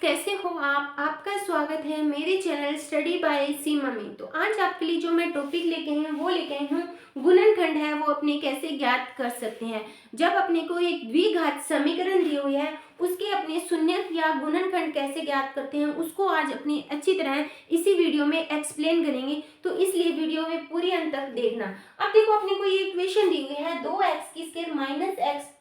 कैसे हो आप? आपका स्वागत है मेरे चैनल स्टडी बाय सीमा में। तो आज आपके लिए जो मैं टॉपिक लेके आई हूँ वो लेके आई हूँ गुणनखंड है वो अपने कैसे ज्ञात कर सकते हैं। जब अपने को एक द्विघात समीकरण दी हुई है उसके अपने शून्यक या गुणनखंड कैसे ज्ञात करते हैं उसको आज अपनी अच्छी तरह इसी वीडियो में एक्सप्लेन करेंगे। तो इसलिए वीडियो में पूरी अंत तक देखना। अब देखो अपने को ये इक्वेशन दी हुई है 2x² minus X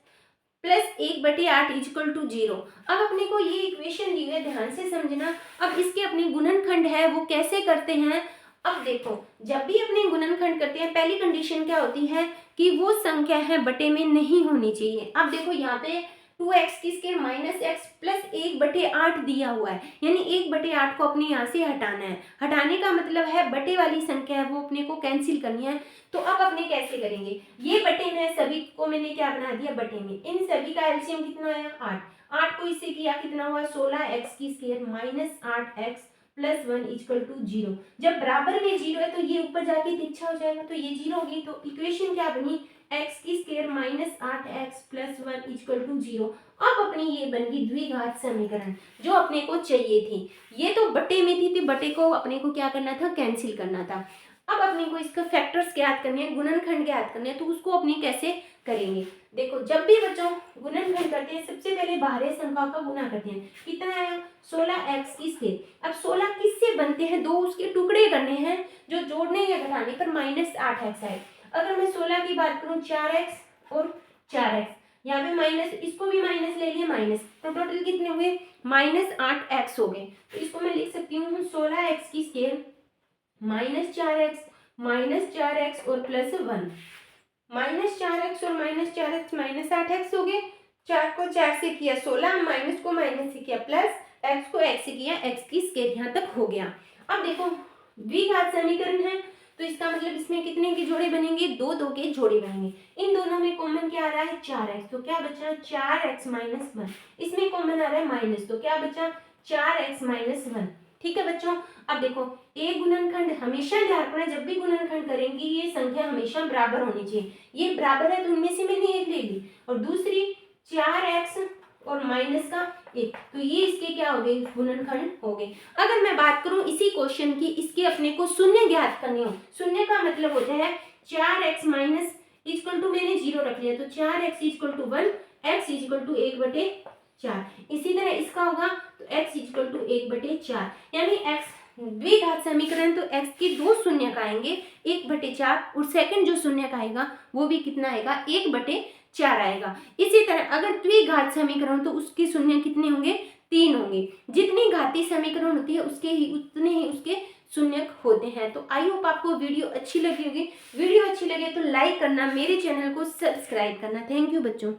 plus 1/8 equal to 0। अब अपने को ये इक्वेशन दी है, ध्यान से समझना। अब इसके अपने गुणनखंड है वो कैसे करते हैं। अब देखो जब भी अपने गुणनखंड करते हैं पहली कंडीशन क्या होती है कि वो संख्या है बटे में नहीं होनी चाहिए। अब देखो यहाँ पे 2x² माइनस एक्स प्लस 1/8 दिया हुआ है, यानी 1/8 को अपने यहाँ से हटाना है। हटाने का मतलब है बटे वाली संख्या है वो अपने को कैंसिल करनी है। तो अब अपने कैसे करेंगे, ये बटे में सभी को मैंने क्या बना दिया बटे में, इन सभी का एलसीएम कितना आया 8। 8 को इससे किया कितना हुआ 16x² minus 8x plus 1 equal to 0। जब बराबर में 0 है तो ये ऊपर जाके तिरछा हो जाएगा तो ये 0 होगी। तो इक्वेशन क्या बनी x² minus 8x plus 1 equal to 0। अब अपनी ये बन गई द्विघात समीकरण जो अपने को चाहिए थी। ये तो बटे में थी तो बटे को अपने को क्या करना था कैंसिल करना था। अब अपने को इसका फैक्टर्स ज्ञात करने हैं, गुणनखंड ज्ञात करने हैं। तो उसको अपने कैसे करेंगे, देखो जब भी बच्चों गुणनखंड करते हैं सबसे पहले बाहरी संख्या का गुना करते हैं। कितना आया 16x²। अब 16 किससे बनते हैं, दो उसके टुकड़े करने हैं जो जोड़ने या घटाने पर माइनस 8x आए। अगर मैं 16 की बात करूं 4x और 4x, यहाँ पे माइनस, इसको भी माइनस ले लिए माइनस, तो टोटल कितने हुए माइनस 8x हो गए। तो इसको मैं लिख सकती हूँ 16x² माइनस 4x और प्लस 1। माइनस 4x और माइनस 4x माइनस 8x हो गए। 4 को 4 से किया 16, माइनस को माइनस से किया प्लस, x को x से किया x² यहाँ तक हो गया। अब देखो द्विघात समीकरण है तो इसका मतलब इसमें कितने के जोड़े बनेंगे, दो दो के जोड़े बनेंगे। इन दोनों में कॉमन क्या आ रहा है 4x, तो क्या बचा 4x माइनस 1। इसमें कॉमन आ रहा है माइनस, तो क्या बचा 4x माइनस 1। ठीक है बच्चों। अब देखो एक गुणनखंड हमेशा ध्यान रखना, जब भी गुणनखंड करेंगे ये संख्या हमेशा बराबर होनी चाहिए। ये बराबर है तो इनमें से मैंने एक ले ली, और दूसरी 4x और माइनस का 1, तो ये इसके क्या हो गए गुणनखंड हो गए। अगर मैं बात करूं इसी क्वेश्चन की, इसके अपने को शून्य ज्ञात करने हो, शून्य का मतलब होता है 4x माइनस इक्वल टू, मैंने 0 रख लिया तो 4x equal to 1, x equal to 1/4। इसी तरह इसका होगा तो x इक्वल टू 1/4, यानी x द्विघात समीकरण तो x के दो शून्यक आएंगे 1/4, और सेकंड जो शून्यक आएगा वो भी कितना आएगा 1/4 आएगा। इसी तरह अगर द्विघात समीकरण तो उसके शून्य कितने होंगे 3 होंगे। जितनी घातीय समीकरण होती है उसके ही उतने ही उसके शून्यक होते हैं। तो आई होप आपको वीडियो अच्छी लगी होगी। वीडियो अच्छी लगे तो लाइक करना, मेरे चैनल को सब्सक्राइब करना। थैंक यू बच्चों।